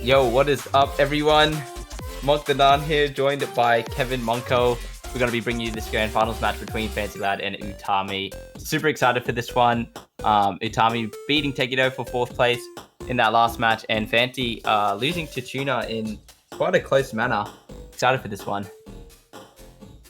Yo, what is up, everyone? Monk the Nun here, joined by Kevin Monko. We're going to be bringing you this grand finals match between Fancy Lad and Utami. Super excited for this one. Utami beating Tekido for 4th place in that last match, and Fancy losing to Tuna in quite a close manner. Excited for this one.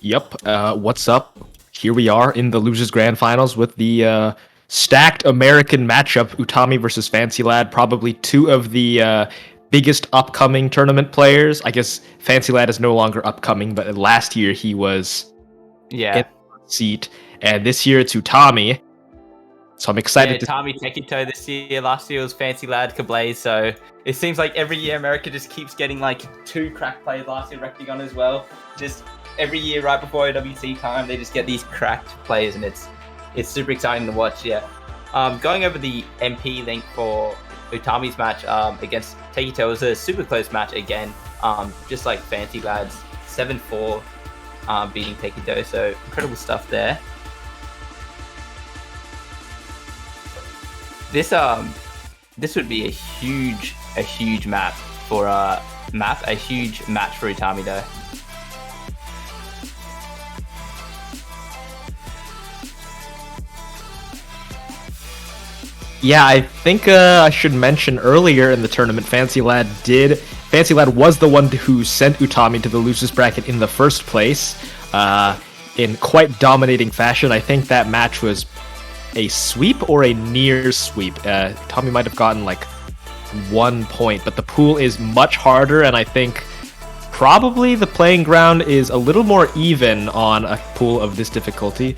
Yep. What's up? Here we are in the Losers Grand Finals with the stacked American matchup, Utami versus Fancy Lad. Probably two of the biggest upcoming tournament players. I guess Fancy Lad is no longer upcoming, but last year he was in the seat, and this year it's Utami. So I'm excited. Utami Tekito this year. Last year was Fancy Lad Kablaze. So it seems like every year America just keeps getting like 2 crack players. Last year Rectagon as well. Just every year right before OWC time, they just get these cracked players, and it's super exciting to watch. Yeah. Going over the MP link for Utami's match against Tekito was a super close match again. Just like Fancy Lads, 7-4 beating Tekito. So incredible stuff there. This would be a huge map for a huge match for Utami though. Yeah, I think I should mention earlier in the tournament, Fancy Lad was the one who sent Utami to the losers bracket in the first place, in quite dominating fashion. I think that match was a sweep or a near sweep. Utami might have gotten like 1 point, but the pool is much harder, and I think probably the playing ground is a little more even on a pool of this difficulty.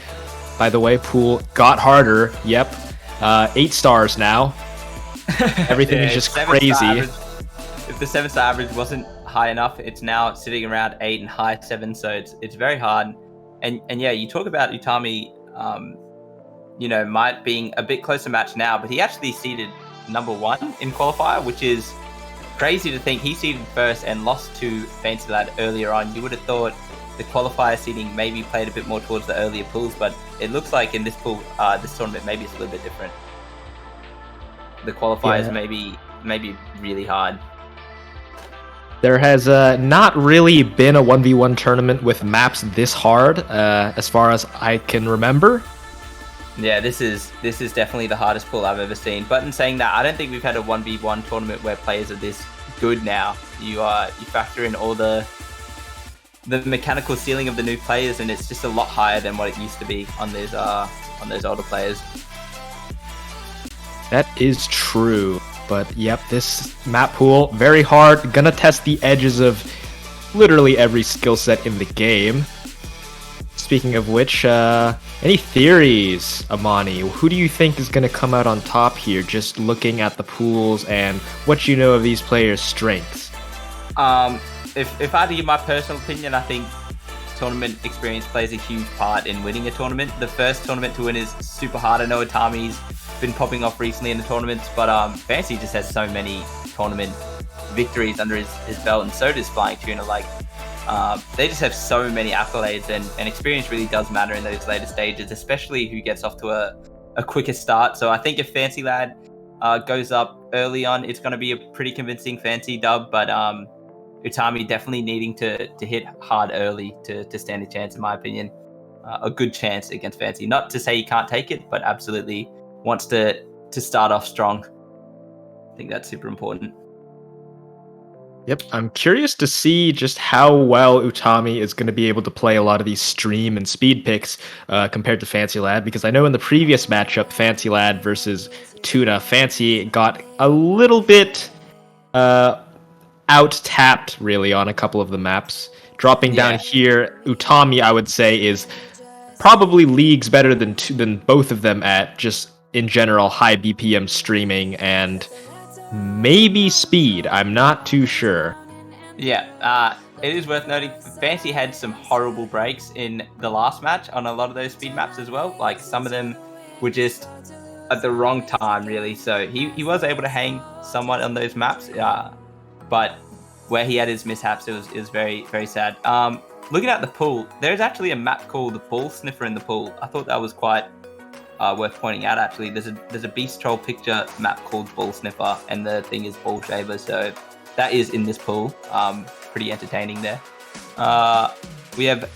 By the way, pool got harder. Yep. 8 stars now. Everything is just crazy. If the 7-star average wasn't high enough, it's now sitting around 8 and high 7, so it's very hard. And yeah, you talk about Utami, might being a bit closer match now, but he actually seeded number 1 in qualifier, which is crazy to think. He seeded first and lost to Fancy Lad earlier on. You would have thought the qualifier seeding maybe played a bit more towards the earlier pools, but it looks like in this pool, this tournament, maybe it's a little bit different. The qualifiers maybe really hard. There has not really been a 1v1 tournament with maps this hard, as far as I can remember. Yeah, this is definitely the hardest pool I've ever seen. But in saying that, I don't think we've had a 1v1 tournament where players are this good now. You factor in all the mechanical ceiling of the new players, and it's just a lot higher than what it used to be on those older players. That is true, but yep, this map pool, very hard, gonna test the edges of literally every skill set in the game. Speaking of which, any theories, Amani? Who do you think is gonna come out on top here, just looking at the pools and what you know of these players' strengths? If I had to give my personal opinion, I think tournament experience plays a huge part in winning a tournament. The first tournament to win is super hard. I know Utami's been popping off recently in the tournaments, but Fancy just has so many tournament victories under his belt, and so does Flying Tuna. Like, they just have so many accolades, and experience really does matter in those later stages, especially who gets off to a quicker start. So I think if Fancy Lad goes up early on, it's going to be a pretty convincing Fancy dub, but Utami definitely needing to hit hard early to stand a chance, in my opinion. A good chance against Fancy. Not to say he can't take it, but absolutely wants to start off strong. I think that's super important. Yep, I'm curious to see just how well Utami is going to be able to play a lot of these stream and speed picks compared to Fancy Lad, because I know in the previous matchup, Fancy Lad versus Tuna, Fancy got a little bit out-tapped, really, on a couple of the maps. Dropping down here, Utami, I would say, is probably leagues better than both of them at just, in general, high BPM streaming and maybe speed. I'm not too sure. Yeah, it is worth noting, Fancy had some horrible breaks in the last match on a lot of those speed maps as well. Like, some of them were just at the wrong time, really. So he was able to hang somewhat on those maps, but where he had his mishaps, it was very, very sad. Looking at the pool, there's actually a map called the Ball Sniffer in the pool. I thought that was quite worth pointing out, actually. There's a Beast Troll picture map called Ball Sniffer, and the thing is Ball Shaver, so that is in this pool. Pretty entertaining there. We have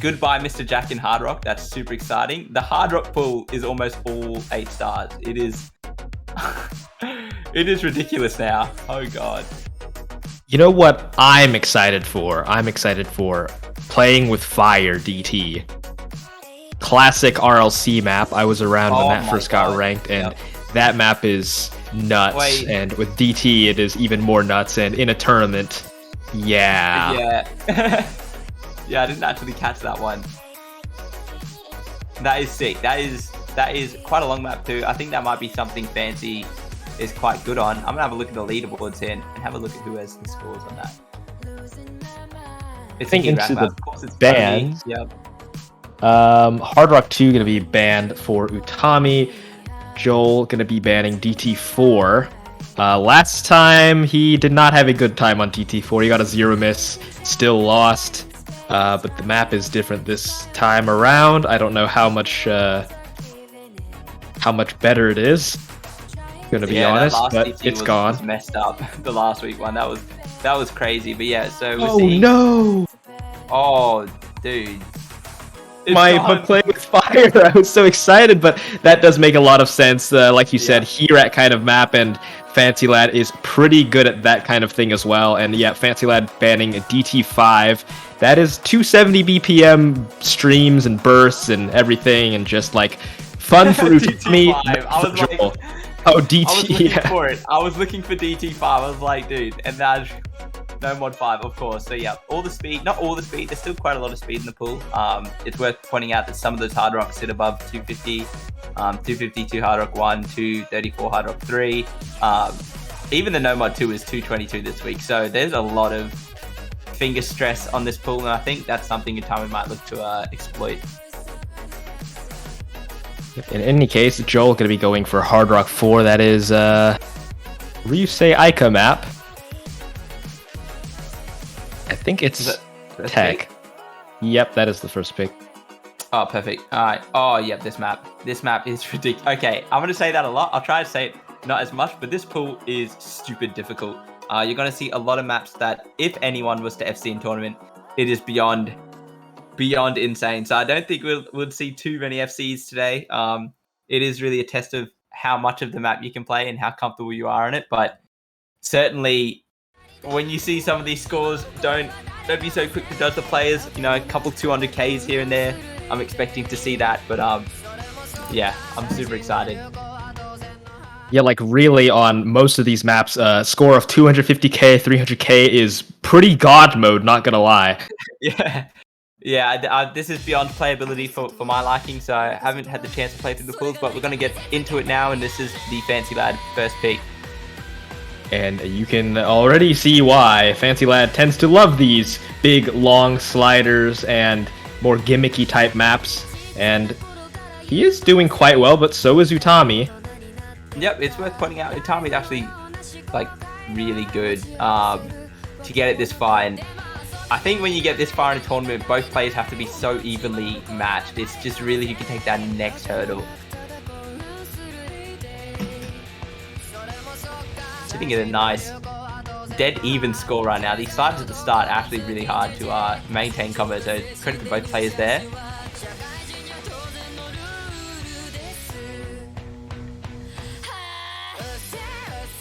Goodbye Mr. Jack in Hard Rock. That's super exciting. The Hard Rock pool is almost all 8 stars. It is it is ridiculous now. Oh god. You know what I'm excited for? I'm excited for Playing with Fire DT. Classic RLC map. I was around when that first got ranked, and that map is nuts. Wait. And with DT, it is even more nuts. And in a tournament, yeah. Yeah, I didn't actually catch that one. That is sick. That is quite a long map too. I think that might be something Fancy is quite good on. I'm gonna have a look at the leaderboards here and have a look at who has the scores on that. It's into the of course it's bans. Yep. Hard Rock 2 gonna be banned for Utami. Joel gonna be banning DT4. Last time he did not have a good time on DT4. He got a 0 miss, still lost. But the map is different this time around. I don't know how much better it is. Gonna be honest, but it's gone. Was messed up. The last week one that was crazy. But yeah, so we're Oh seeing... no! Oh, dude. My Play with Fire, I was so excited, but that does make a lot of sense. Like you said, Herat kind of map, and Fancy Lad is pretty good at that kind of thing as well. And yeah, Fancy Lad banning a DT5. That is 270 BPM streams and bursts and everything, and just like fun for Utami. Oh, DT, I was looking for it. I was looking for DT5. I was like, dude, and that's no mod 5, of course. So yeah, all the speed, not all the speed. There's still quite a lot of speed in the pool. It's worth pointing out that some of those hard rocks sit above 250, 252 hard rock 1, 234 hard rock 3. Even the no mod 2 is 222 this week. So there's a lot of finger stress on this pool, and I think that's something Utami might look to exploit. In any case, Joel going to be going for Hard Rock 4. That is Ryusei Aika map. I think it's Tech. Yep, that is the first pick. Oh, perfect. All right. Oh, yep, this map. This map is ridiculous. Okay, I'm going to say that a lot. I'll try to say it not as much, but this pool is stupid difficult. You're going to see a lot of maps that, if anyone was to FC in tournament, it is beyond insane. So I don't think we'll see too many FCs today. It is really a test of how much of the map you can play and how comfortable you are in it. But certainly, when you see some of these scores, don't be so quick to judge the players. You know, a couple 200Ks here and there. I'm expecting to see that, but yeah, I'm super excited. Yeah, like really on most of these maps, score of 250k, 300k is pretty god mode, not gonna lie. Yeah, this is beyond playability for my liking, so I haven't had the chance to play through the pools, but we're going to get into it now, and this is the Fancy Lad first pick. And you can already see why. Fancy Lad tends to love these big, long sliders and more gimmicky type maps, and he is doing quite well, but so is Utami. Yep, it's worth pointing out, Utami's actually, like, really good to get it this far, and I think when you get this far in a tournament, both players have to be so evenly matched. It's just really who can take that next hurdle. Sitting at a nice, dead even score right now. These sliders at the start are actually really hard to maintain combos, so credit to both players there.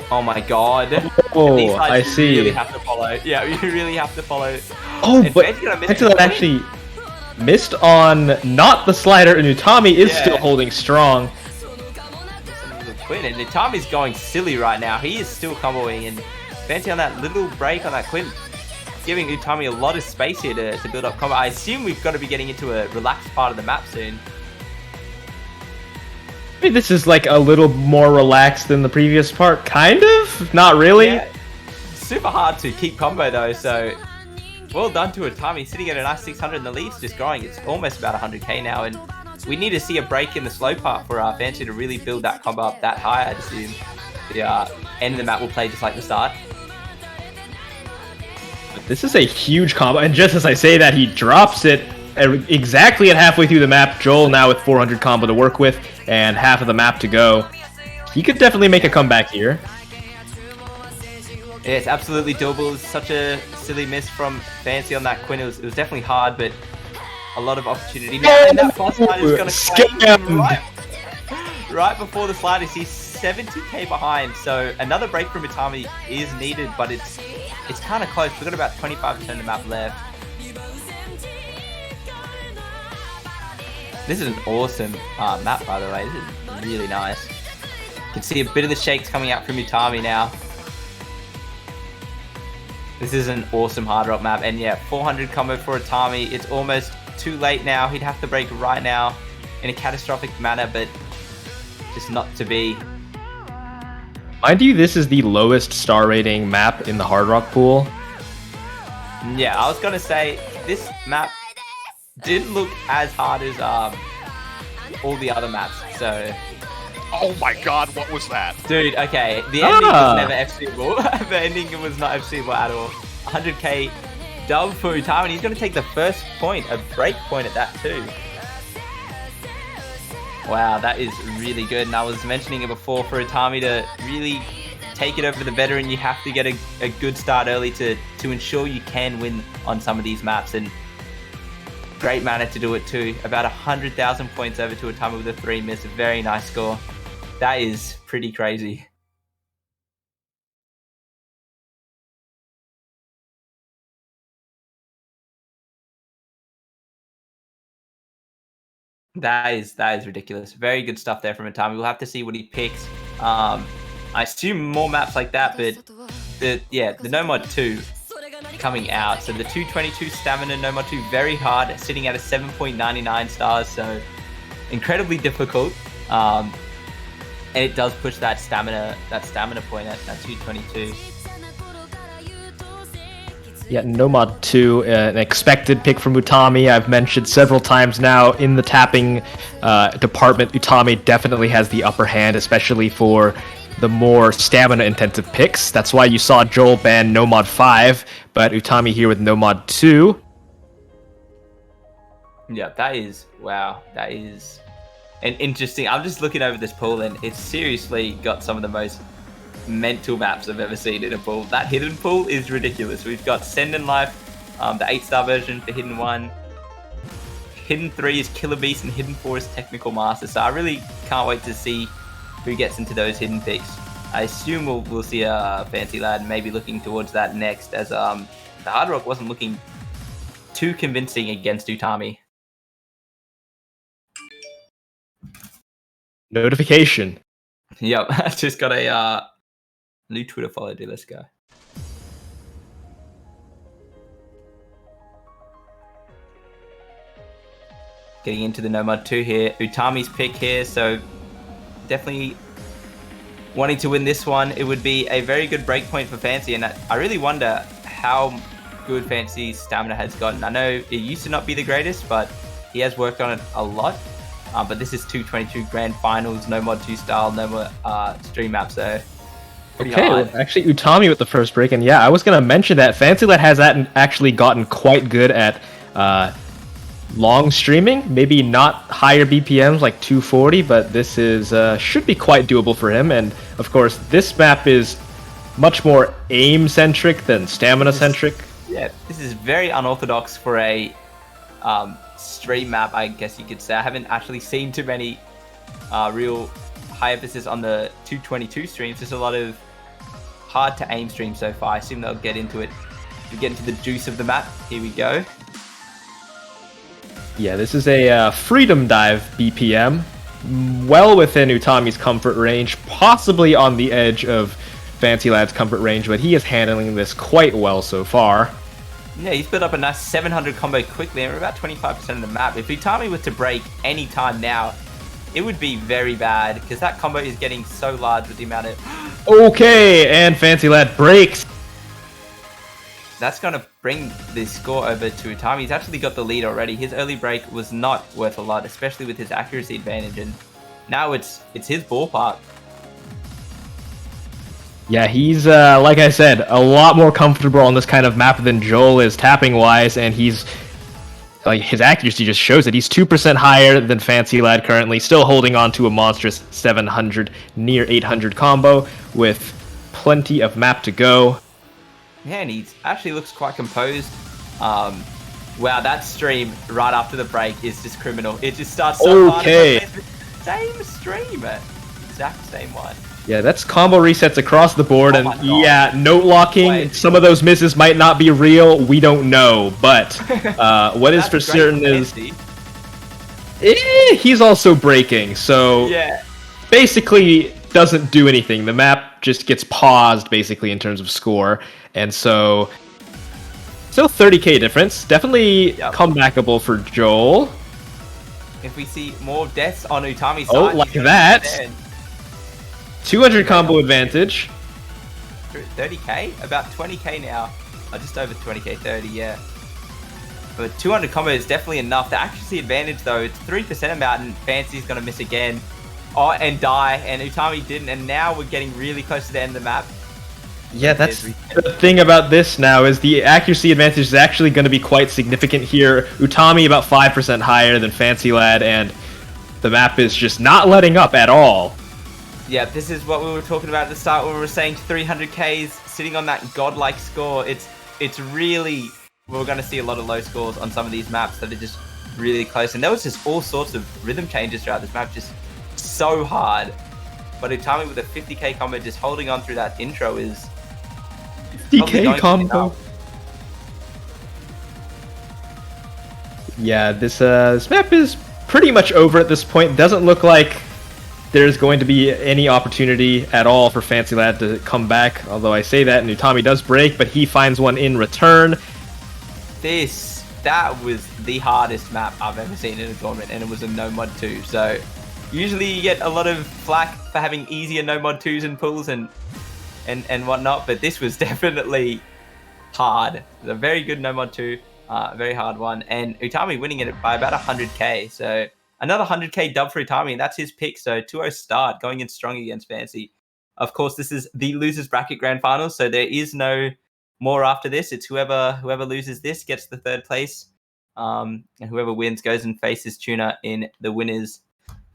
Oh my god. Oh, I see. You really have to follow. Yeah, you really have to follow. Oh, and but Fancy Lad actually missed on not the slider, and Utami is still holding strong. Quinn, and Utami's going silly right now. He is still comboing, and Fancy on that little break on that Quinn, giving Utami a lot of space here to build up combo. I assume we've got to be getting into a relaxed part of the map soon. I mean, this is like a little more relaxed than the previous part, kind of? Not really? Yeah. Super hard to keep combo though, so well done to Utami, sitting at a nice 600 and the lead's just growing. It's almost about 100k now, and we need to see a break in the slow part for our Fancy to really build that combo up that high. I'd assume the end of the map will play just like the start. But this is a huge combo, and just as I say that, he drops it exactly at halfway through the map. Joel now with 400 combo to work with and half of the map to go. He could definitely make a comeback here. Yeah, it's absolutely doable. It was such a silly miss from Fancy on that Quinn. It was definitely hard, but a lot of opportunity. Now, and that plus side is going to claim him right before the sliders. He's 70k behind, so another break from Utami is needed, but it's kind of close. We've got about 25% of the map left. This is an awesome map, by the way. This is really nice. You can see a bit of the shakes coming out from Utami now. This is an awesome hard rock map, and yeah, 400 combo for Utami. It's almost too late now. He'd have to break right now in a catastrophic manner, but just not to be. Mind you, this is the lowest star rating map in the hard rock pool. Yeah, I was gonna say this map didn't look as hard as all the other maps. So, oh my god, what was that? dude, okay, the ending was never FCable. The ending was not FCable at all. 100k dub for Utami, and he's gonna take the first point, a break point at that too. Wow, that is really good. And I was mentioning it before, for Utami to really take it over the veteran, you have to get a good start early to ensure you can win on some of these maps. And great manner to do it too. About 100,000 points over to Utami with a 3 miss. A very nice score. That is pretty crazy. That is ridiculous. Very good stuff there from Utami. We'll have to see what he picks. I assume more maps like that, but the No Mod 2 coming out. So the 222 stamina No Mod 2, very hard, sitting at a 7.99 stars, so incredibly difficult. And it does push that stamina point at 222. Yeah, Nomad 2, an expected pick from Utami. I've mentioned several times now in the tapping department, Utami definitely has the upper hand, especially for the more stamina-intensive picks. That's why you saw Joel ban Nomad 5, but Utami here with Nomad 2. Yeah, that is, wow, that is an interesting. I'm just looking over this pool, and it's seriously got some of the most mental maps I've ever seen in a pool. That hidden pool is ridiculous. We've got Send and Life, the 8-star version for Hidden 1. Hidden 3 is Killer Beast, and Hidden 4 is Technical Master. So I really can't wait to see who gets into those hidden picks. I assume we'll see a Fancy Lad maybe looking towards that next, as the Hard Rock wasn't looking too convincing against Utami. Notification. Yep, I just got a new Twitter follow, dude. Let's go. Getting into the Nomad 2 here. Utami's pick here, so definitely wanting to win this one. It would be a very good breakpoint for Fancy, and I really wonder how good Fancy's stamina has gotten. I know it used to not be the greatest, but he has worked on it a lot. But this is 222 Grand Finals, no mod 2 style, no more stream map, so pretty hard. Well, actually Utami with the first break, and yeah, I was going to mention that FancyLad has actually gotten quite good at long streaming, maybe not higher BPMs like 240, but this is should be quite doable for him. And of course, this map is much more aim-centric than stamina-centric. Yeah, this is very unorthodox for a stream map, I guess you could say. I haven't actually seen too many real high emphasis on the 222 streams. There's a lot of hard to aim streams so far. I assume they'll get into it. We get into the juice of the map. Here we go. Yeah, this is a Freedom Dive BPM, well within Utami's comfort range, possibly on the edge of FancyLad's comfort range, but he is handling this quite well so far. Yeah, he's built up a nice 700 combo quickly, and we're about 25% of the map. If Utami were to break any time now, it would be very bad, because that combo is getting so large with the amount of... Okay, and FancyLad breaks. That's going to bring the score over to Utami. He's actually got the lead already. His early break was not worth a lot, especially with his accuracy advantage, and now it's his ballpark. Yeah, he's, like I said, a lot more comfortable on this kind of map than Joel is tapping-wise, and he's, like, his accuracy just shows that he's 2% higher than FancyLad currently, still holding on to a monstrous 700, near 800 combo, with plenty of map to go. Man, he actually looks quite composed. Wow, that stream right after the break is just criminal. It just starts so hard. Same stream, exact same one. Yeah, that's combo resets across the board, and yeah, note locking. Wait. Some of those misses might not be real. We don't know, but what is for certain is he's also breaking. So yeah, basically doesn't do anything. The map just gets paused basically in terms of score, and so still 30k difference. Definitely comebackable for Joel. If we see more deaths on Utami's side, like that. 200 combo advantage. 30k? About 20k now. Just over 20k, 30, yeah. But 200 combo is definitely enough. The accuracy advantage, though, it's 3% amount, and Fancy's going to miss again. Oh, and die, and Utami didn't, and now we're getting really close to the end of the map. Yeah, that's the thing about this now, is the accuracy advantage is actually going to be quite significant here. Utami about 5% higher than Fancy Lad, and the map is just not letting up at all. Yeah, this is what we were talking about at the start when we were saying 300k's sitting on that godlike score. It's really, we're going to see a lot of low scores on some of these maps that are just really close. And there was just all sorts of rhythm changes throughout this map, just so hard. But Utami with a 50k combo just holding on through that intro is 50k combo. Yeah, this map is pretty much over at this point. Doesn't look like there's going to be any opportunity at all for Fancy Lad to come back. Although I say that, and Utami does break, but he finds one in return. That was the hardest map I've ever seen in a tournament, and it was a no mod 2. So usually you get a lot of flack for having easier no mod 2s and pulls and whatnot, but this was definitely hard. A very good no mod 2, very hard one, and Utami winning it by about 100k. So another 100k dub for Utami, and that's his pick. So 2-0 start, going in strong against Fancy. Of course, this is the losers bracket grand final, so there is no more after this. It's whoever loses this gets the third place, and whoever wins goes and faces Tuna in the winners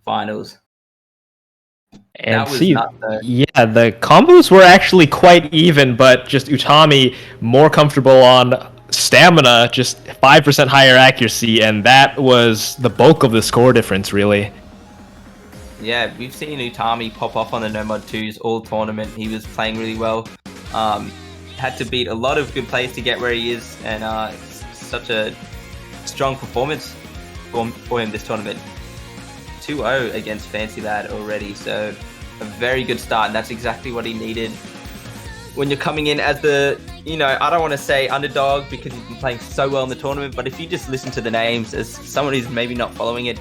finals. And see, yeah, the combos were actually quite even, but just Utami more comfortable on stamina, just 5% higher accuracy, and that was the bulk of the score difference, really. Yeah, we've seen Utami pop off on the no mod 2s all tournament. He was playing really well. Had to beat a lot of good players to get where he is, and such a strong performance for him this tournament. 2-0 against Fancy Lad already, so a very good start, and that's exactly what he needed. When you're coming in as the, I don't want to say underdog because he's been playing so well in the tournament, but if you just listen to the names as someone who's maybe not following it,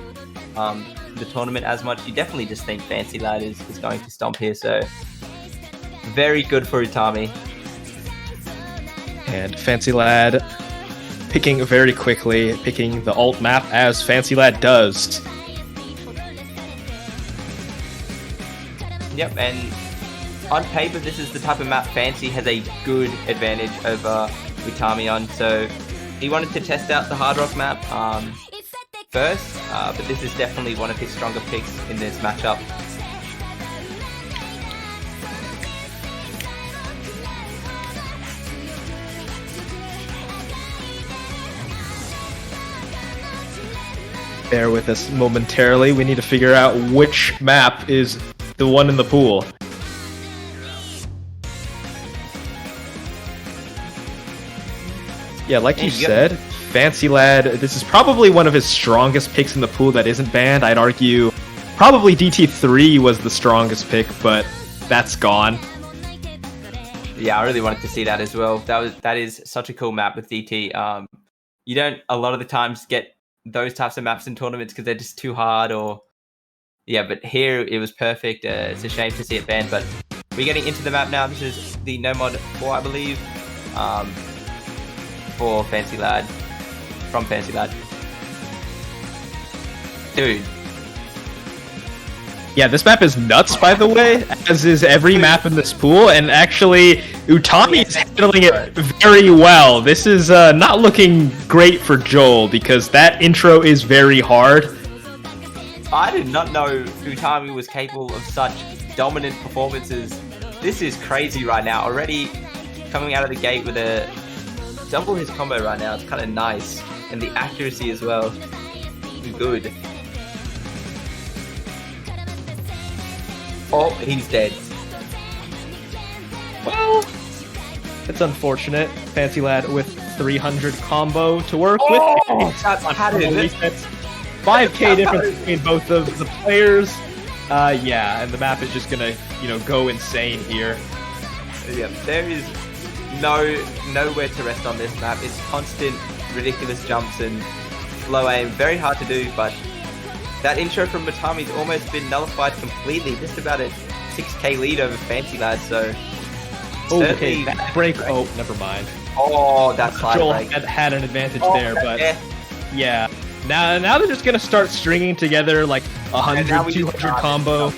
the tournament as much, you definitely just think Fancy Lad is going to stomp here, so very good for Utami. And Fancy Lad picking very quickly, picking the alt map as Fancy Lad does. Yep, and on paper, this is the type of map Fancy has a good advantage over Utami on. So he wanted to test out the Hard Rock map first, but this is definitely one of his stronger picks in this matchup. Bear with us momentarily. We need to figure out which map is the one in the pool. Yeah, like you said, Fancy Lad, this is probably one of his strongest picks in the pool that isn't banned. I'd argue probably DT3 was the strongest pick, but that's gone. Yeah, I really wanted to see that as well. That is such a cool map with DT. You don't a lot of the times get those types of maps in tournaments because they're just too hard, or but here it was perfect. It's a shame to see it banned, but we're getting into the map now. This is the no mod 4, I believe, for Fancy Lad, from Fancy Lad. Dude. Yeah, this map is nuts, by the way, as is every map in this pool, and actually, Utami is handling it very well. This is not looking great for Joel, because that intro is very hard. I did not know Utami was capable of such dominant performances. This is crazy right now. Already coming out of the gate with a double his combo right now. It's kind of nice, and the accuracy as well. Good. Oh, he's dead. Well, it's unfortunate. Fancy Lad with 300 combo to work with. That's Resets. 5k difference between both of the players. Yeah, and the map is just gonna, go insane here. Yeah, there is nowhere to rest on this map. It's constant, ridiculous jumps and slow aim. Very hard to do, but that intro from Utami's almost been nullified completely. Just about a 6k lead over Fancy Lad, so... Okay, that break. Oh, never mind. Oh, that side Joel break. had an advantage there, but yeah. Now they're just gonna start stringing together like 100, 200 combo.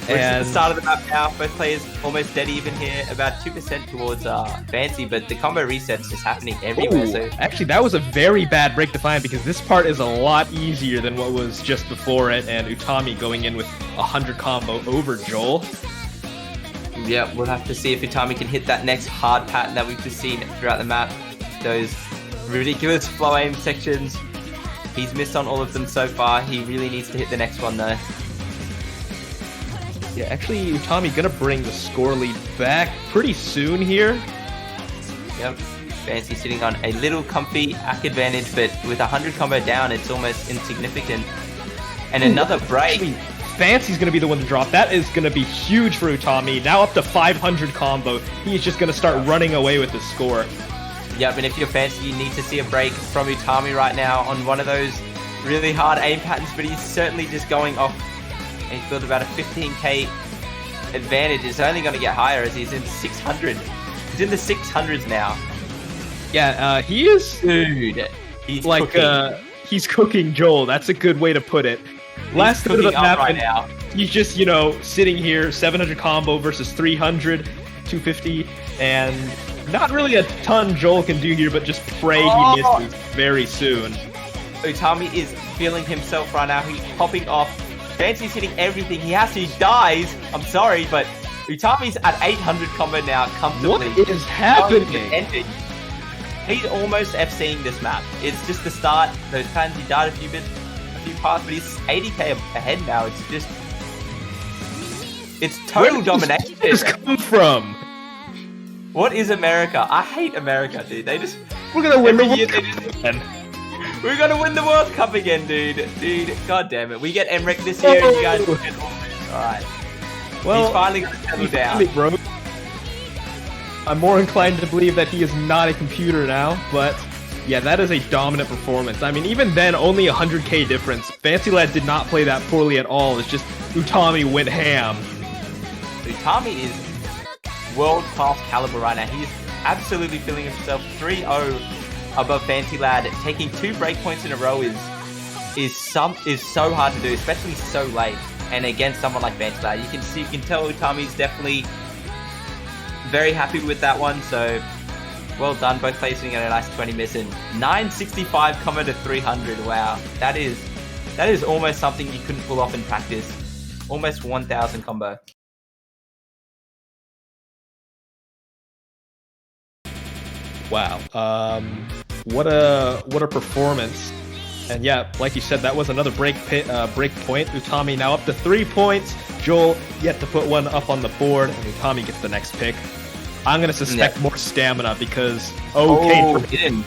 We're at the start of the map now. Both players almost dead even here. About 2% towards Fancy, but the combo resets just happening everywhere. So actually, that was a very bad break to find because this part is a lot easier than what was just before it, and Utami going in with 100 combo over Joel. Yeah, we'll have to see if Utami can hit that next hard pattern that we've just seen throughout the map. Those ridiculous flow aim sections. He's missed on all of them so far. He really needs to hit the next one though. Yeah, actually, Utami gonna bring the score lead back pretty soon here. Yep. Fancy sitting on a little comfy hack advantage, but with 100 combo down, it's almost insignificant. And another break. Actually, Fancy's gonna be the one to drop. That is gonna be huge for Utami. Now up to 500 combo. He's just gonna start running away with the score. Yep, and if you're Fancy, you need to see a break from Utami right now on one of those really hard aim patterns, but he's certainly just going off. He's built about a 15k advantage. It's only going to get higher as he's in 600. He's in the 600s now. Yeah, he is. Dude, he's like cooking. He's cooking Joel. That's a good way to put it. Last bit of the map right now. He's just sitting here, 700 combo versus 300, 250, and not really a ton Joel can do here, but just pray he misses very soon. Utami is feeling himself right now. He's popping off. Fancy's hitting everything. He dies. I'm sorry, but Utami's at 800 combo now comfortably. What is happening? He's almost FCing this map. It's just the start. Those patterns, he died a few parts, but he's 80k ahead now. It's just... It's total domination. Where does this come from? What is America? I hate America, dude. We're gonna win the World Cup again. We're gonna win the World Cup again, dude. Dude, god damn it. We get Emmerich this year, and you guys will get all this. Alright. Well, he's finally gonna settle down. Bro. I'm more inclined to believe that he is not a computer now, but yeah, that is a dominant performance. I mean, even then, only 100k difference. Fancy Lad did not play that poorly at all. It's just Utami went ham. Utami is world-class caliber right now. He's absolutely feeling himself 3-0 above Fancy Lad. Taking 2 breakpoints in a row is so hard to do, especially so late. And against someone like Fancy Lad, you can tell Utami's definitely very happy with that one. So well done, both players sitting at a nice 20 missing. 965 combo to 300. Wow, that is almost something you couldn't pull off in practice. Almost 1,000 combo. Wow. What a performance. And yeah, like you said, that was another break point. Utami now up to 3 points. Joel yet to put one up on the board, and Utami gets the next pick. I'm gonna suspect more stamina because him.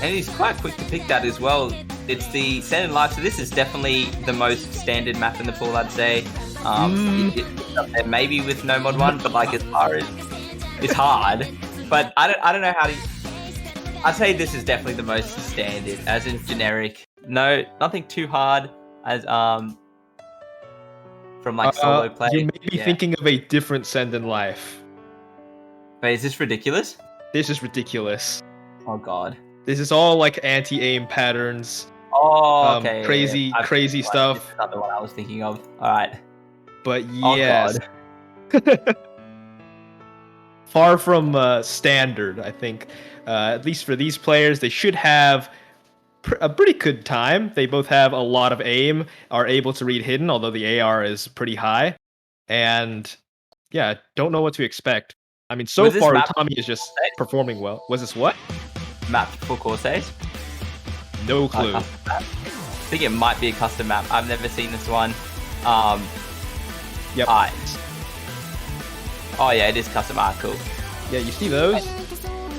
And he's quite quick to pick that as well. It's the standard life, so this is definitely the most standard map in the pool, I'd say. It's up there maybe with No Mod 1, but like as far as it's hard. But I don't know how to. I'd say this is definitely the most standard, as in generic. No, nothing too hard as from like solo play. You may be thinking of a different Send in Life. Wait, is this ridiculous? This is ridiculous. Oh god. This is all like anti-aim patterns. Oh, okay. Crazy stuff. This is not the one I was thinking of. All right. But yes. Oh, god. Far from standard, I think. At least for these players, they should have a pretty good time. They both have a lot of aim, are able to read hidden, although the AR is pretty high. And yeah, don't know what to expect. I mean, so Was this far, map Utami is just performing well. Was this what? mapped for Corsace? No clue. I think it might be a custom map. I've never seen this one. Yep. Alright. Oh yeah, it is custom. Ah, cool. Yeah, you see those?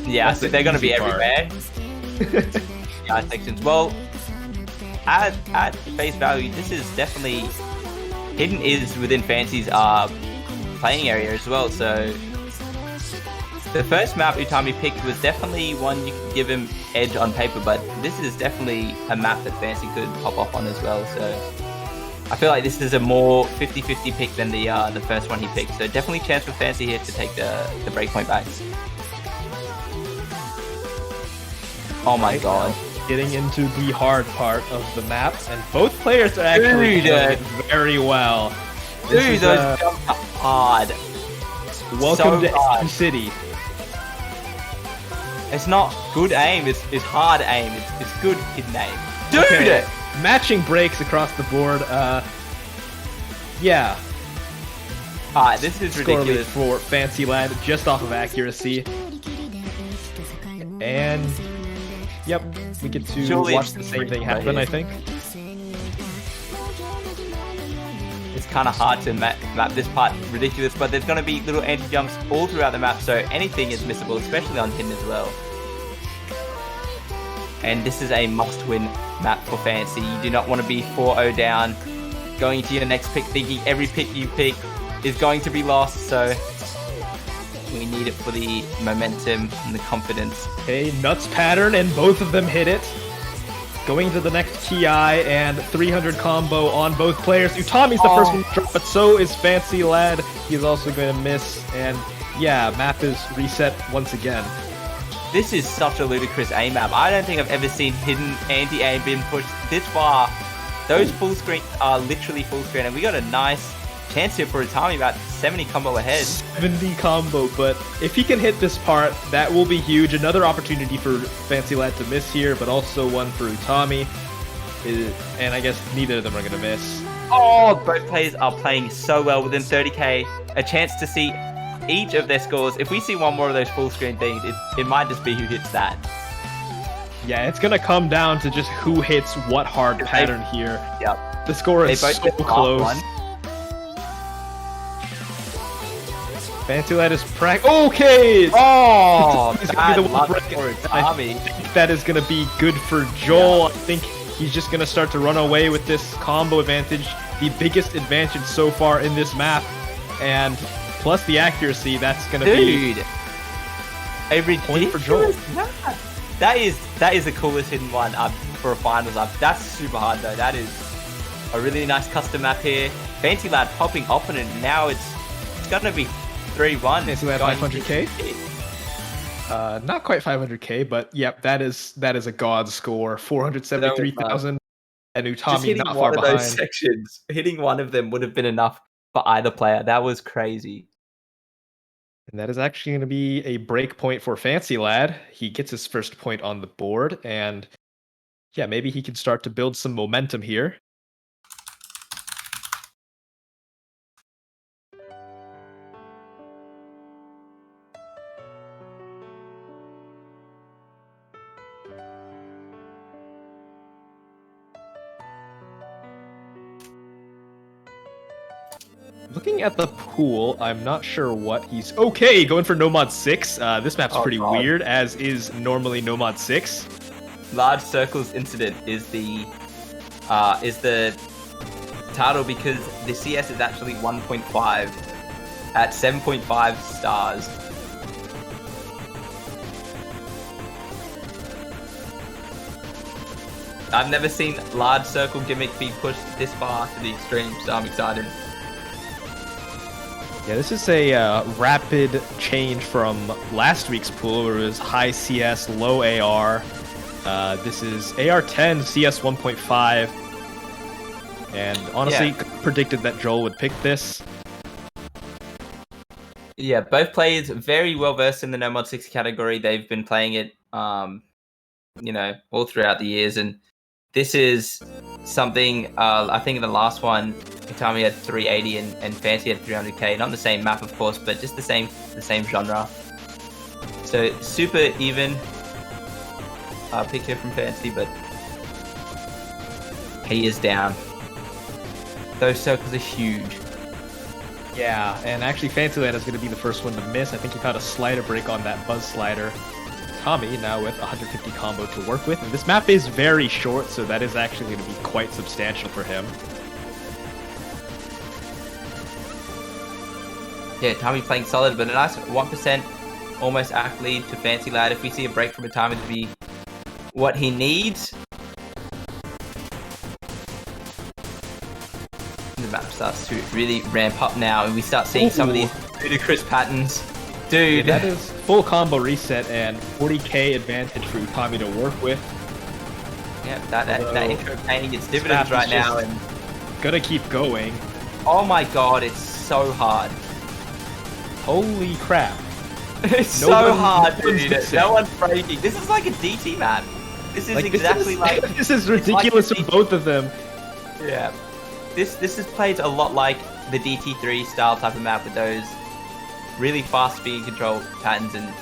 Yeah, That's so the they're going to easy be part. everywhere. Yeah, sections. Well, at face value, this is definitely hidden is within Fancy's playing area as well. So the first map Utami picked was definitely one you could give him edge on paper, but this is definitely a map that Fancy could pop off on as well. So I feel like this is a more 50-50 pick than the first one he picked. So definitely chance for Fancy here to take the breakpoint back. Oh my god. Getting into the hard part of the map, and both players are actually doing it very well. Dude, those jumps are hard. Welcome so to hard. SM City. It's not good aim, it's hard aim. It's good hidden aim. Dude! Okay. Matching breaks across the board. Yeah. Alright, this is Score lead ridiculous. for Fancy Lad, just off of accuracy. And yep, we get to Surely watch it's the same free thing right happen, here. I think. It's kind of hard to map this part ridiculous, but there's going to be little anti-jumps all throughout the map, so anything is missable, especially on hidden as well. And this is a must-win map for Fancy. You do not want to be 4-0 down, going to your next pick, thinking every pick you pick is going to be lost, so we need it for the momentum and the confidence. Okay, nuts pattern, and both of them hit it. Going to the next TI and 300 combo on both players. Utami's the first one to drop, but so is Fancy Lad. He's also going to miss, and yeah, map is reset once again. This is such a ludicrous aim map. I don't think I've ever seen hidden anti-aim being pushed this far. Those full screens are literally full screen, and we got a nice chance here for Utami, about 70 combo ahead. 70 combo, but if he can hit this part, that will be huge. Another opportunity for Fancy Lad to miss here, but also one for Utami. And I guess neither of them are going to miss. Oh, both players are playing so well within 30k. A chance to see each of their scores. If we see one more of those full screen things, it might just be who hits that. Yeah, it's going to come down to just who hits what hard pattern here. Yep. The score They is both so hit half close. one. Fancy Lad is Okay! Oh, He's gonna be the one luck break. for I Utami. think that is going to be good for Joel. I think he's just going to start to run away with this combo advantage, the biggest advantage so far in this map, and plus the accuracy, that's going to be Dude, a point for Joel. That is the coolest hidden one for a finals up. That's super hard though. That is a really nice custom map here. Fancy Lad popping off on it. Now it's gonna be 3-1. Fancy Lad 500k. Not quite 500k, but yep, that is a god score. 473,000, and Just Utami hitting not one far of those behind. sections, hitting one of them would have been enough for either player. That was crazy. And that is actually going to be a break point for Fancy Lad. He gets his first point on the board, and yeah, maybe he can start to build some momentum here. Looking at the pool, I'm not sure what he's... Okay, going for No Mod 6. This map's Oh, pretty God. weird, as is normally No Mod 6. Large Circles Incident is the title because the CS is actually 1.5 at 7.5 stars. I've never seen Large Circle gimmick be pushed this far to the extreme, so I'm excited. Yeah, this is a rapid change from last week's pool, where it was high CS, low AR. This is AR 10, CS 1.5. And honestly, predicted that Joel would pick this. Yeah, both players very well versed in the No Mod 6 category. They've been playing it, all throughout the years, and This is something, I think in the last one, Utami had 380 and Fancy had 300k. Not the same map, of course, but just the same genre. So super even pick here from Fancy, but he is down. Those circles are huge. Yeah, and actually Fantasyland is going to be the first one to miss. I think he caught a slider break on that Buzz slider. Tommy now with 150 combo to work with. And this map is very short, so that is actually going to be quite substantial for him. Yeah, Tommy playing solid, but a nice 1% almost act lead to Fancy Lad. If we see a break from Utami to be what he needs. The map starts to really ramp up now, and we start seeing some of these ludicrous patterns. Dude. Yeah, that is full combo reset and 40k advantage for Utami to work with. Yeah, that intro paying its dividends right now, and gonna keep going. Oh my god, it's so hard. Holy crap. It's so hard, dude. No one's breaking. This is like a DT map. This is exactly like... This is ridiculous for both of them. Yeah. This is played a lot like the DT3 style type of map with those really fast speed control patterns, and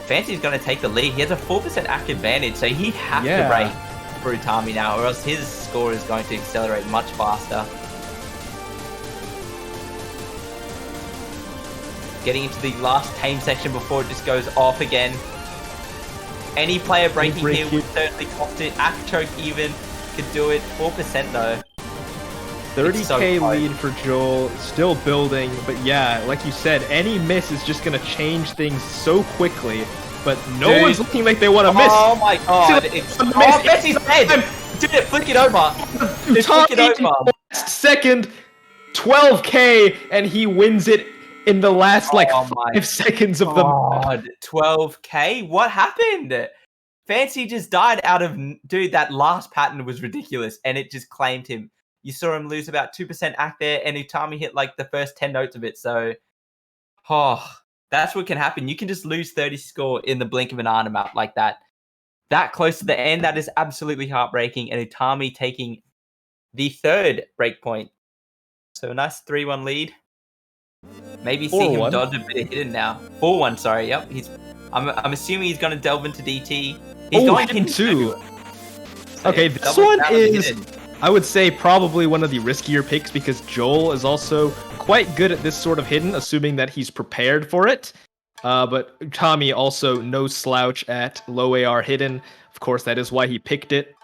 Fancy's going to take the lead. He has a 4% act advantage, so he has to break for Utami now, or else his score is going to accelerate much faster. Getting into the last tame section before it just goes off again. Any player breaking here would certainly cost it. Act choke even could do it. 4% though. 30k lead for Joel, still building, but yeah, like you said, any miss is just gonna change things so quickly, but no one's looking like they want to miss. Oh my god, Betsy's dead! Dude, flick it over! Flick it over! Second, 12k, and he wins it in the last, 5 seconds of the match. 12k? What happened? Fancy just died out of... Dude, that last pattern was ridiculous, and it just claimed him. You saw him lose about 2% act there, and Utami hit like the first 10 notes of it, so... that's what can happen. You can just lose 30 score in the blink of an eye on a map like that. That close to the end, that is absolutely heartbreaking, and Utami taking the third breakpoint. So a nice 3-1 lead. Maybe see him dodge a bit of hidden now. 4-1, sorry, yep. I'm assuming he's going to delve into DT. He's going into... So okay, this one is... Hidden. I would say probably one of the riskier picks because Joel is also quite good at this sort of hidden, assuming that he's prepared for it. But Utami also no slouch at low AR hidden. Of course, that is why he picked it.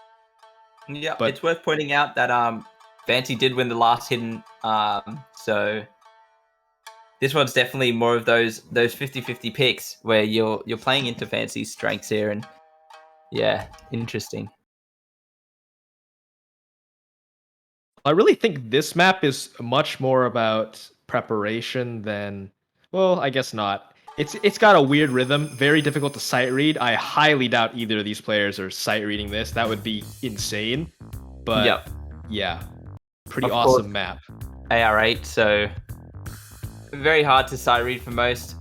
Yeah, but it's worth pointing out that Fancy did win the last hidden. So this one's definitely more of those 50-50 picks where you're playing into Fancy's strengths here, and yeah, interesting. I really think this map is much more about preparation than, well, I guess not. It's got a weird rhythm, very difficult to sight read. I highly doubt either of these players are sight reading this. That would be insane. But yeah, pretty awesome map. AR8, so very hard to sight read for most.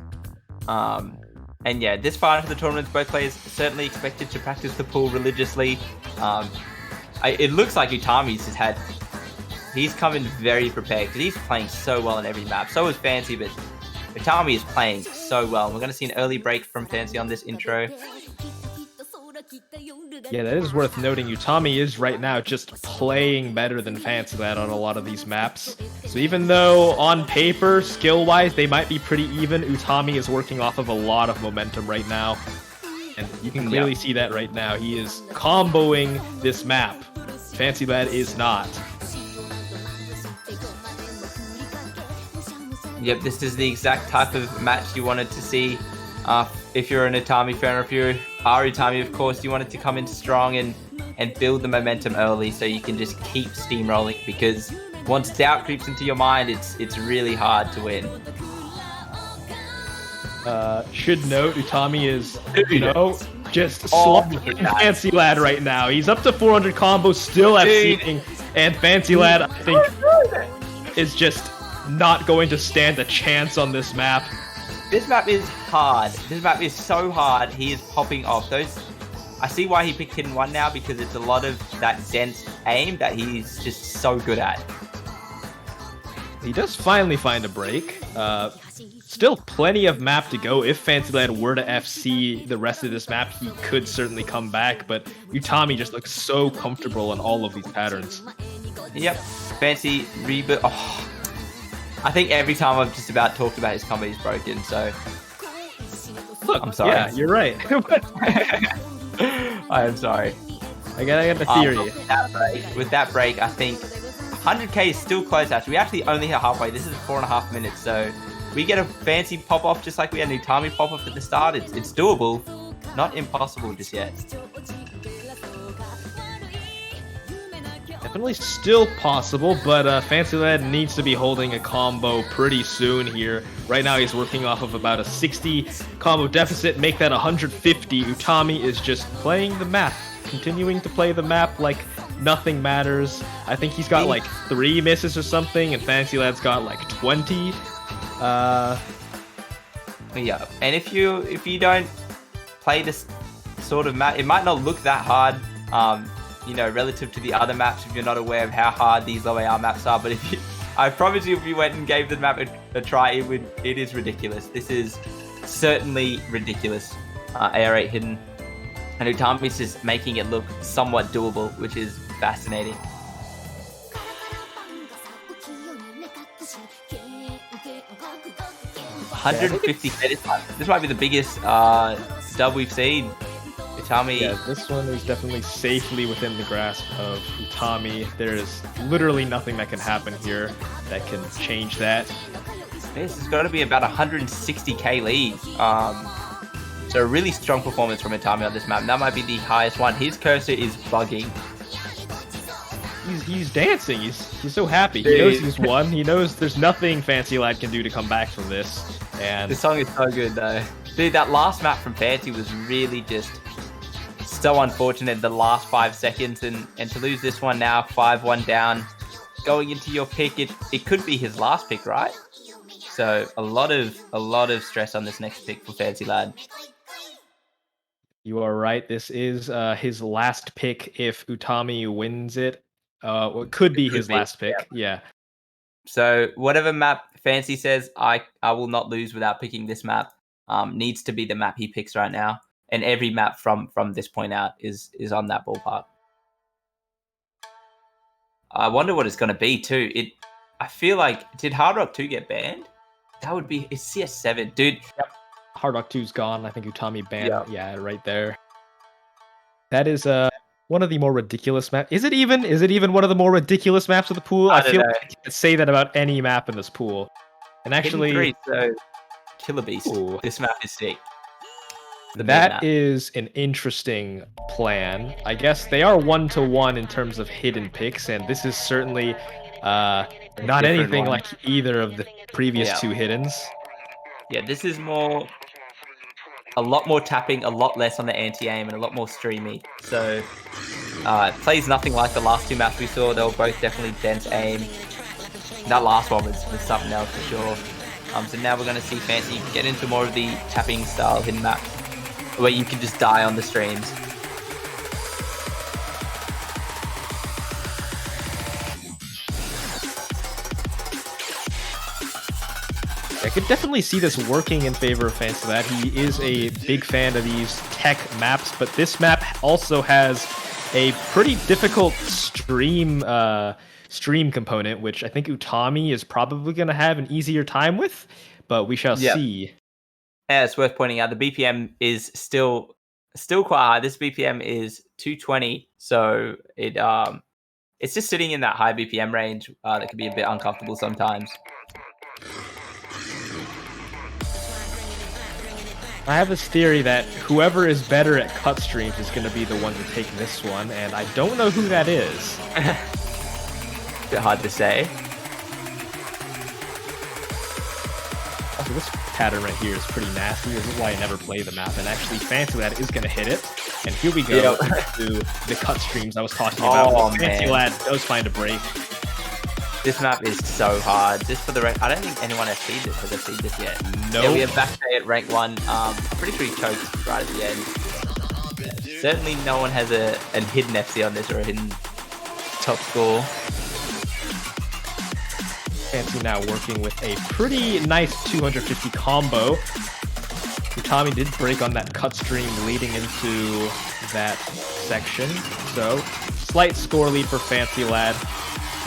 And yeah, this far into the tournament, both players certainly expected to practice the pool religiously. It looks like Utami's has had... He's come in very prepared because he's playing so well in every map. So is Fancy, but Utami is playing so well. We're going to see an early break from Fancy on this intro. Yeah, that is worth noting. Utami is right now just playing better than Fancy Lad on a lot of these maps. So even though on paper, skill-wise, they might be pretty even, Utami is working off of a lot of momentum right now. And you can clearly see that right now. He is comboing this map. Fancy Lad is not. Yep, this is the exact type of match you wanted to see. If you're an Utami fan, or if you are Utami, of course, you wanted to come in strong and build the momentum early so you can just keep steamrolling, because once doubt creeps into your mind, it's really hard to win. Should note, Utami is, just slaughtering Fancy Lad right now. He's up to 400 combos, still at seating, and Fancy Lad, I think, is just not going to stand a chance on this map. This map is hard. This map is so hard. He is popping off. I see why he picked Hidden 1 now, because it's a lot of that dense aim that he's just so good at. He does finally find a break. Still plenty of map to go. If Fancy Lad were to FC the rest of this map, he could certainly come back, but Utami just looks so comfortable in all of these patterns. Yep, Fancy reboot. Oh, I think every time I've just about talked about his combo, he's broken, so... Look, I'm sorry. Yeah, you're right. I am sorry. I got the theory. With that break, I think 100k is still close, actually. We actually only hit halfway. This is 4.5 minutes, so we get a Fancy pop-off just like we had an Utami pop-off at the start. It's doable. Not impossible just yet. Definitely still possible, but Fancy Lad needs to be holding a combo pretty soon here. Right now he's working off of about a 60 combo deficit, make that 150. Utami is just playing the map, continuing to play the map like nothing matters. I think he's got like 3 misses or something, and Fancy Lad's got like 20. Yeah, and if you don't play this sort of map, it might not look that hard. You know, relative to the other maps, if you're not aware of how hard these low AR maps are. But I promise you, if you went and gave the map a try, it is ridiculous. This is certainly ridiculous. AR8 hidden, and Utami's just making it look somewhat doable, which is fascinating. 150. This might be the biggest dub we've seen. Utami. Yeah, this one is definitely safely within the grasp of Utami. There is literally nothing that can happen here that can change that. This has got to be about 160k lead. So a really strong performance from Utami on this map. That might be the highest one. His cursor is bugging. He's dancing. He's so happy. He knows he's won. He knows there's nothing Fancy Lad can do to come back from this. And the song is so good though. Dude, that last map from Fancy was really just so unfortunate. The last 5 seconds, and to lose this one now, 5-1 down, going into your pick, it could be his last pick, right? So a lot of stress on this next pick for Fancy Lad. You are right. This is his last pick if Utami wins it. Well, it could be his last pick. Yeah. So whatever map Fancy says, I will not lose without picking this map. Needs to be the map he picks right now, and every map from this point out is on that ballpark. I wonder what it's going to be too. I feel like, did Hard Rock 2 get banned? That would be, it's CS7, dude. Yep. Hard Rock 2's gone. I think Utami banned it. Yeah, right there. That is one of the more ridiculous maps. Is it even one of the more ridiculous maps of the pool? I feel like I can say that about any map in this pool. And actually, Hidden 3, so Killer Beast. Ooh. This map is sick. That is an interesting plan. I guess they are 1-to-1 in terms of hidden picks, and this is certainly not anything like either of the previous 2 hiddens. Yeah, this is a lot more tapping, a lot less on the anti-aim, and a lot more streamy. So it plays nothing like the last 2 maps we saw. They were both definitely dense aim. That last one was something else for sure. So now we're going to see Fancy get into more of the tapping style hidden maps, where you can just die on the streams. I could definitely see this working in favor of Fancy Lad. He is a big fan of these tech maps, but this map also has a pretty difficult stream component, which I think Utami is probably going to have an easier time with, but we shall see. Yeah, it's worth pointing out the BPM is still quite high. This BPM is 220, so it's just sitting in that high BPM range that can be a bit uncomfortable sometimes. I have this theory that whoever is better at cut streams is going to be the one to take this one, and I don't know who that is. Bit hard to say. Also, this pattern right here is pretty nasty. This is why I never play the map, and actually Fancy Lad is going to hit it. And here we go to the cut streams I was talking about. Fancy Lad does find a break. This map is so hard. Just for the rank, I don't think anyone has seen this yet. No. Yeah, we have Backday at rank 1. I'm pretty sure he choked right at the end. Certainly no one has a hidden FC on this or a hidden top score. Fancy now working with a pretty nice 250 combo. Utami did break on that cut stream leading into that section, so slight score lead for Fancy Lad.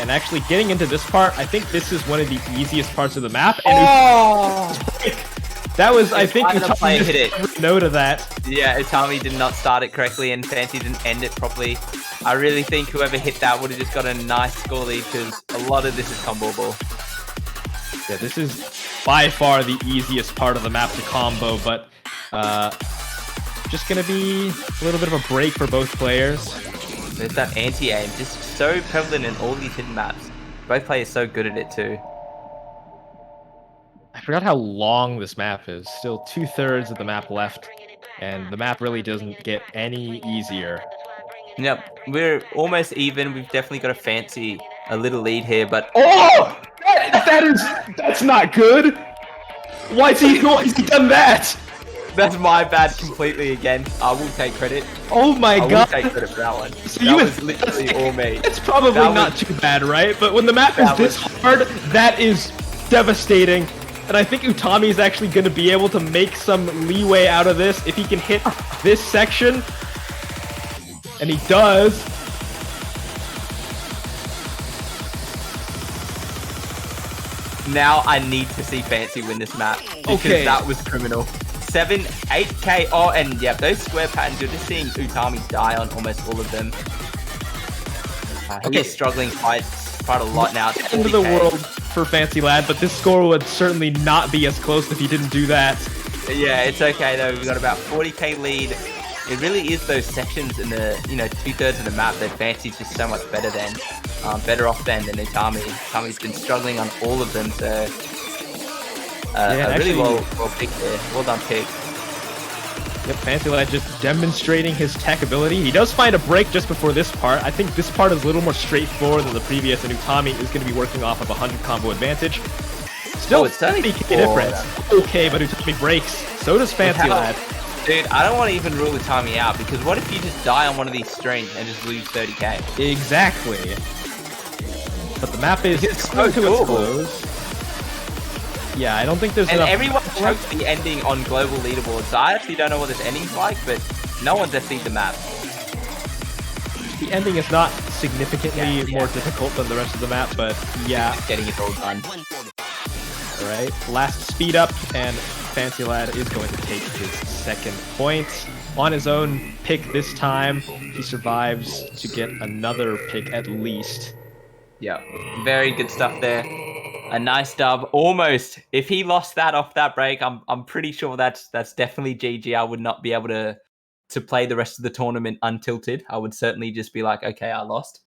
And actually getting into this part, I think this is one of the easiest parts of the map. And that was, I think, Utami hit it. No to that. Yeah, Utami did not start it correctly and Fancy didn't end it properly. I really think whoever hit that would have just got a nice score lead because a lot of this is comboable. Yeah, this is by far the easiest part of the map to combo, but just gonna be a little bit of a break for both players. There's that anti-aim, just so prevalent in all these hidden maps. Both players so good at it too. I forgot how long this map is. Still 2/3 of the map left, and the map really doesn't get any easier. Yep, we're almost even. We've definitely got a Fancy a little lead here, but Oh! That's not good! Why has he done that? that's my bad completely again. I will take credit. Oh my god! I will take credit for that one. So that was literally all me. It's probably not too bad, right? But when the map is this hard, that is devastating. And I think Utami is actually going to be able to make some leeway out of this if he can hit this section. And he does. Now I need to see Fancy win this map because that was criminal. 7, 8k. Oh, and yeah, those square patterns, you're just seeing Utami die on almost all of them. He's struggling quite a lot now. It's end of the world for Fancy Lad, but this score would certainly not be as close if he didn't do that. Yeah, it's okay though. We've got about 40k lead. It really is those sections in the 2/3 of the map that Fancy's just so much better than, better off than Utami. Utami's been struggling on all of them, so really well picked there. Well done pick. Yep, Fancy Lad just demonstrating his tech ability. He does find a break just before this part. I think this part is a little more straightforward than the previous, and Utami is going to be working off of 100 combo advantage. Still, it's only a difference. Okay, but Utami breaks. So does Fancy Lad. Dude, I don't want to even rule Utami out, because what if you just die on one of these strings and just lose 30k? Exactly. But the map is so to its close. Yeah, I don't think there's enough. And everyone chokes the ending on global leaderboard, so I actually don't know what this ending's like, but no one's FC'd the map. The ending is not significantly more difficult than the rest of the map, but yeah. Just getting it all done. Alright, last speed up, and Fancy Lad is going to take his second point. On his own pick this time, he survives to get another pick at least. Yeah, very good stuff there. A nice dub, almost. If he lost that off that break, I'm pretty sure that's definitely GG. I would not be able to play the rest of the tournament untilted. I would certainly just be like, okay, I lost.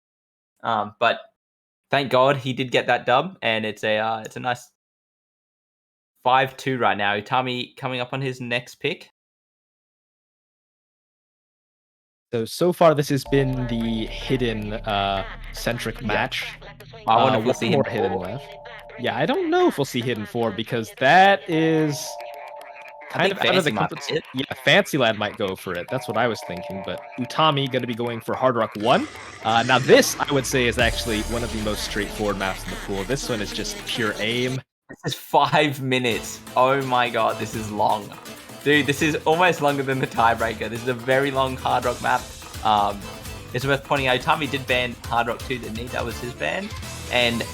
But thank God he did get that dub, and it's a nice 5-2 right now. Utami coming up on his next pick. So far this has been the hidden centric match. I wonder if we'll see more hidden left. Yeah, I don't know if we'll see hidden 4 because that is kind of out of the comfort. Yeah, Fancy Lad might go for it. That's what I was thinking. But Utami going to be going for Hard Rock 1. Now this, I would say, is actually one of the most straightforward maps in the pool. This one is just pure aim. This is 5 minutes. Oh my god, this is long. Dude, this is almost longer than the tiebreaker. This is a very long Hard Rock map. It's worth pointing out, Utami did ban Hard Rock 2, didn't he? That was his ban. And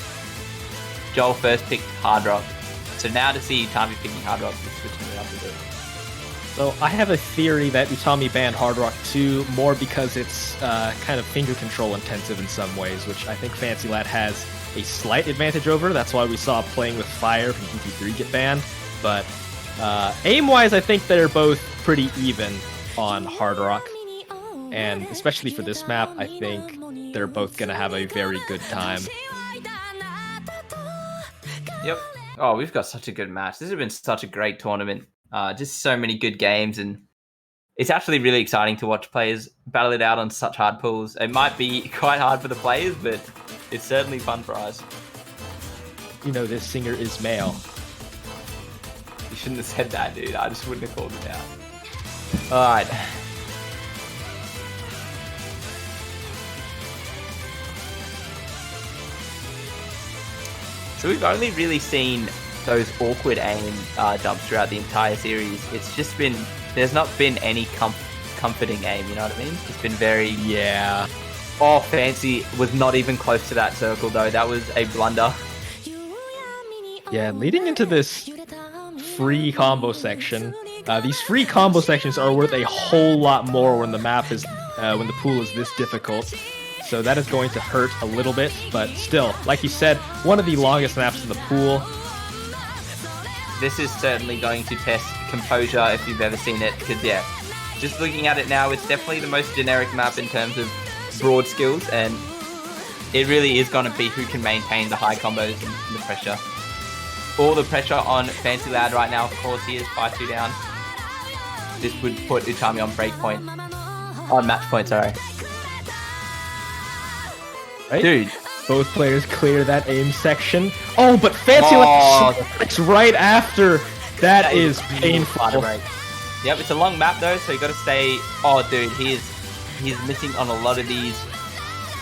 Joel first picked Hard Rock. So now to see Utami picking Hard Rock, we're switching it up a bit. So I have a theory that Utami banned Hard Rock 2 more because it's kind of finger control intensive in some ways, which I think Fancy Lad has a slight advantage over. That's why we saw Playing with Fire from GT3 get banned. But aim-wise, I think they're both pretty even on Hard Rock. And especially for this map, I think they're both going to have a very good time. Yep. Oh, we've got such a good match. This has been such a great tournament. Just so many good games, and it's actually really exciting to watch players battle it out on such hard pools. It might be quite hard for the players, but it's certainly fun for us. You know, this singer is male. You shouldn't have said that, dude. I just wouldn't have called it out. Alright. So we've only really seen those awkward aim jumps throughout the entire series. It's just been, there's not been any comforting aim, you know what I mean? It's been very... Yeah. Oh, Fancy was not even close to that circle though. That was a blunder. Yeah, leading into this free combo section, these free combo sections are worth a whole lot more when the map is, when the pool is this difficult. So that is going to hurt a little bit, but still, like you said, one of the longest maps in the pool. This is certainly going to test composure if you've ever seen it, because yeah, just looking at it now, it's definitely the most generic map in terms of broad skills, and it really is going to be who can maintain the high combos and the pressure. All the pressure on Fancy Lad right now, of course, he is 5-2 down. This would put Utami on break point. On match point, sorry. Right? Dude. Both players clear that aim section. Oh, but Fancy Lad strikes right after. That is painful. Yep, it's a long map though, so you got to stay... Oh, dude, he's missing on a lot of these.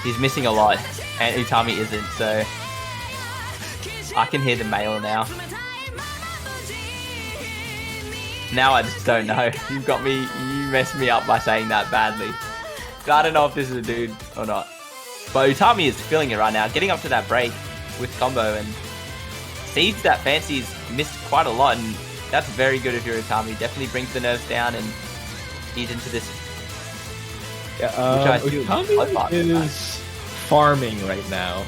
He's missing a lot, and Utami isn't, so... I can hear the mail now. Now I just don't know. You messed me up by saying that badly. I don't know if this is a dude or not. But Utami is feeling it right now, getting up to that break with combo, and sees that Fancy's missed quite a lot, and that's very good if you're Utami. Definitely brings the nerves down and he's into this. Yeah, Utami is farming right now.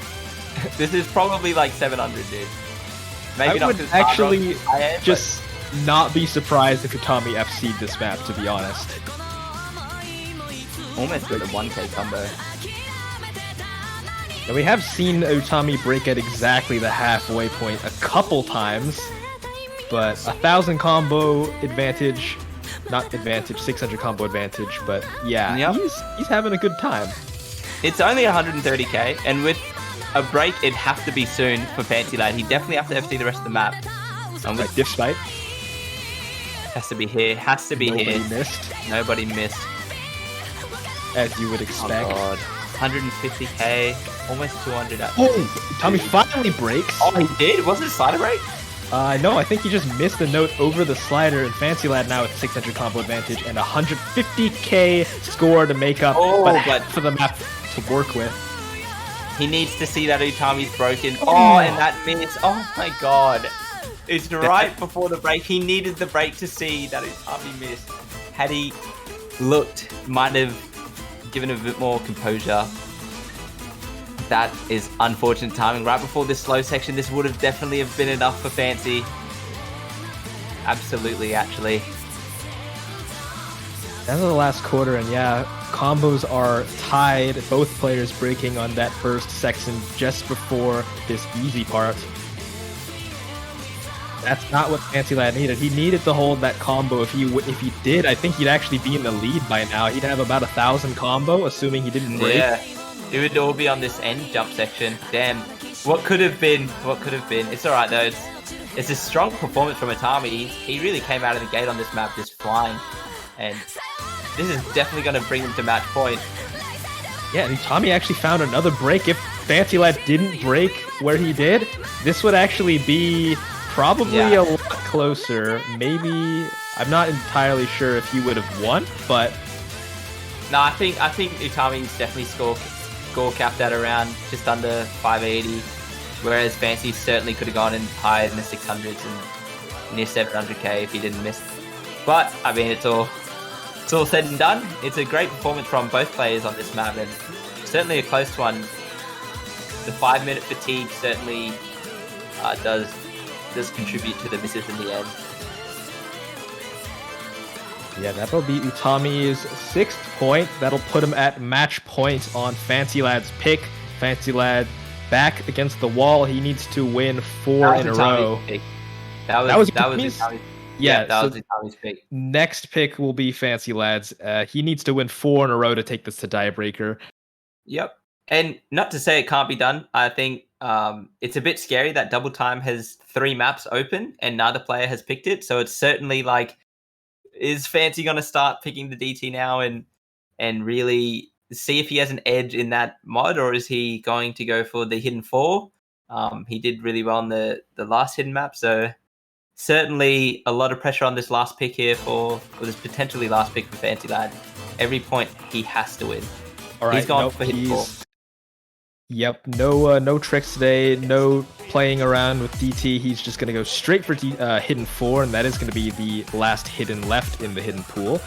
This is probably like 700, dude. Maybe I not would actually am, just not be surprised if Utami FC'd this map, to be honest. Almost with a 1k combo. Now we have seen Utami break at exactly the halfway point a couple times, but 1,000 combo advantage, not advantage, 600 combo advantage, but yeah, yep. he's having a good time. It's only 130k, and with a break, it'd have to be soon for Fancy Lad. He definitely have to FC the rest of the map. And with diff spite. Has to be here. Has to be Nobody here. Missed. Nobody missed. As you would expect. Oh god. 150k, almost 200. Oh, Tommy finally breaks. Oh, he did? Was it a slider break? No, I think he just missed the note over the slider, and Fancy Lad now with 600 combo advantage and 150k score to make up, but for the map to work with. He needs to see that Utami's broken. Oh, and that miss. Oh my god. It's right before the break. He needed the break to see that Utami missed. Had he looked, might have given a bit more composure. That is unfortunate timing. Right before this slow section, this would have definitely have been enough for Fancy. Absolutely, actually. End of the last quarter, and yeah, combos are tied. Both players breaking on that first section just before this easy part. That's not what Fancy Lad needed. He needed to hold that combo. If he did, I think he'd actually be in the lead by now. He'd have about 1,000 combo, assuming he didn't break. Yeah, it would all be on this end jump section. Damn, what could have been? What could have been? It's all right though. It's a strong performance from Utami. He really came out of the gate on this map just flying, and this is definitely going to bring him to match point. Yeah, and Utami actually found another break. If Fancy Lad didn't break where he did, this would actually be probably a lot closer. Maybe, I'm not entirely sure if he would have won, but no, I think Utami's definitely score capped at around just under 580, whereas Fancy certainly could have gone in higher than the 600s and near 700k if he didn't miss. But I mean, it's all said and done. It's a great performance from both players on this map, and certainly a close one. The 5-minute fatigue certainly does contribute to the misses in the end. Yeah, that'll be Utami's 6th point. That'll put him at match point on Fancy Lad's pick. Fancy Lad back against the wall. He needs to win 4 in a row. Pick. That was Utami's. Yeah, that was Utami's pick. Next pick will be Fancy Lad's. He needs to win 4 in a row to take this to tiebreaker. Yep. And not to say it can't be done. I think it's a bit scary that Double Time has 3 maps open and neither player has picked it. So it's certainly like, is Fancy going to start picking the DT now and really see if he has an edge in that mod, or is he going to go for the hidden 4? He did really well on the last hidden map, so certainly a lot of pressure on this last pick here or this potentially last pick for Fancy Lad. Every point he has to win. All right, he's gone for hidden 4. Yep, no tricks today, no playing around with DT. He's just going to go straight for hidden 4, and that is going to be the last hidden left in the hidden pool.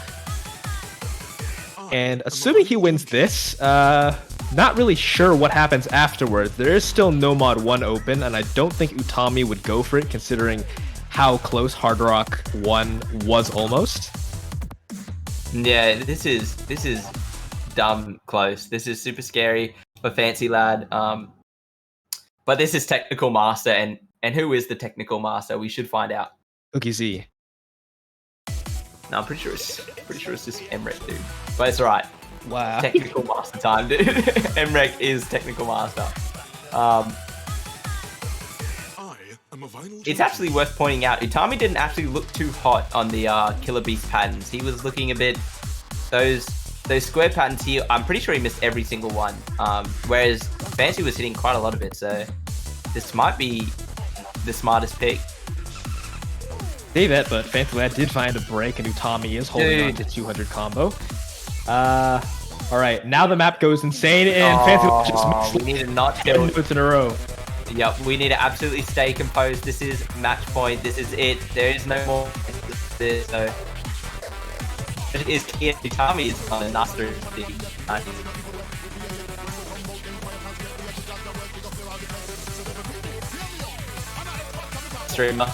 And assuming he wins this, not really sure what happens afterwards. There is still no mod 1 open, and I don't think Utami would go for it considering how close Hard Rock 1 was almost. Yeah, this is dumb close. This is super scary for Fancy Lad. But this is Technical Master, and who is the Technical Master? We should find out. Ookie Z. No, I'm pretty sure it's just Emrek, dude. But it's alright. Wow. Technical Master time, dude. Emrek is Technical Master. It's actually worth pointing out, Utami didn't actually look too hot on the Killer Beast patterns. He was looking a bit... Those square patterns here, I'm pretty sure he missed every single one. Whereas Fancy was hitting quite a lot of it, so this might be the smartest pick. Say that, but Fancy Lad did find a break, and Utami is holding on to 200 combo. Alright, now the map goes insane, and Fancy Lad just we need to not kill in a row. Yep, we need to absolutely stay composed. This is match point. This is it. There is no more. This, so it is Utami is on a nasty streamer.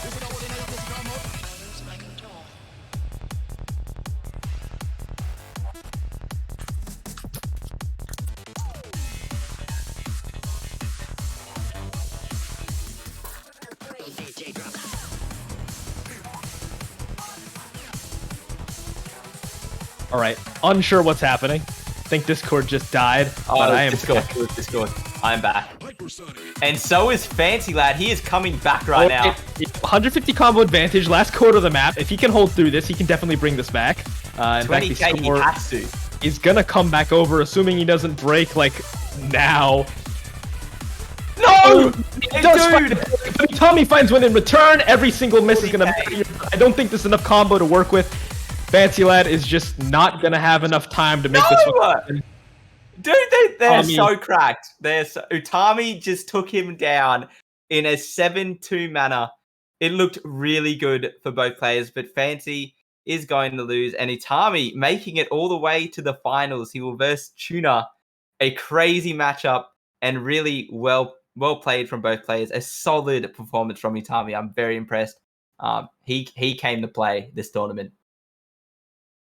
All right, unsure what's happening. Think Discord just died, but I am Discord. I'm back. And so is Fancy Lad. He is coming back right now. 150 combo advantage, last quarter of the map. If he can hold through this, he can definitely bring this back. In fact, he has to. He's gonna come back over, assuming he doesn't break like now. No! He does find it, but Utami finds one in return. Every single miss is gonna matter. I don't think there's enough combo to work with. Fancy Lad is just not gonna have enough time to make this one. Dude, they're so cracked. Utami just took him down in a 7-2 manner. It looked really good for both players, but Fancy is going to lose, and Utami making it all the way to the finals. He will verse Tuna. A crazy matchup and really well played from both players. A solid performance from Utami. I'm very impressed. He came to play this tournament.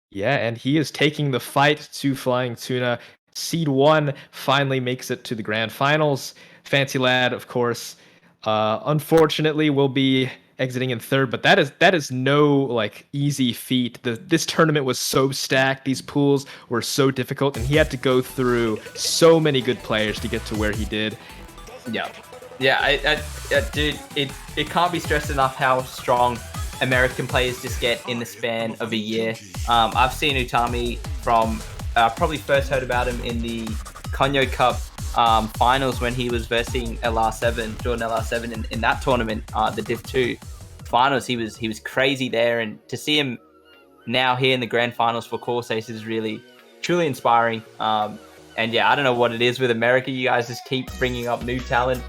Yeah, and he is taking the fight to Flying Tuna. Seed 1 finally makes it to the grand finals. Fancy Lad, of course, unfortunately will be exiting in third, but that is no like easy feat. This tournament was so stacked, these pools were so difficult, and he had to go through so many good players to get to where he did. Yeah, dude, it can't be stressed enough how strong American players just get in the span of a year. I've seen Utami from probably first heard about him in the Konyo Cup finals when he was versing LR7, Jordan LR7 in that tournament, the Div 2 finals. He was crazy there, and to see him now here in the grand finals for Corsace is really truly inspiring. And yeah, I don't know what it is with America. You guys just keep bringing up new talent.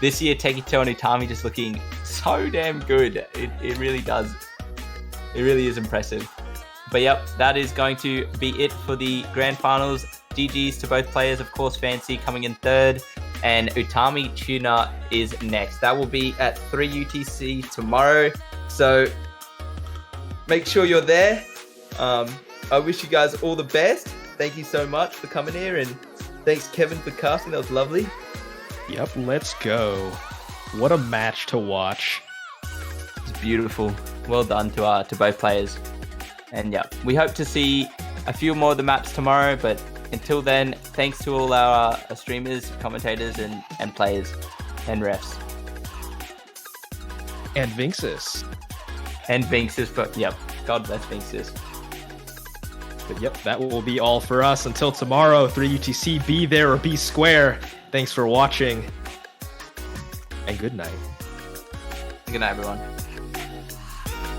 This year, Tekito and Utami just looking so damn good. It really does. It really is impressive. But yep, that is going to be it for the grand finals. GG's to both players. Of course, Fancy coming in third, and Utami Tuna is next. That will be at 3 UTC tomorrow. So make sure you're there. I wish you guys all the best. Thank you so much for coming here, and thanks Kevin for casting. That was lovely. Yep, let's go. What a match to watch. It's beautiful. Well done to both players. And yeah, we hope to see a few more of the maps tomorrow, but until then, thanks to all our streamers, commentators, and players, and refs. And Vinxis. But yep, God bless Vinxis. But yep, that will be all for us. Until tomorrow, 3 UTC, be there or be square. Thanks for watching. And good night. Good night, everyone.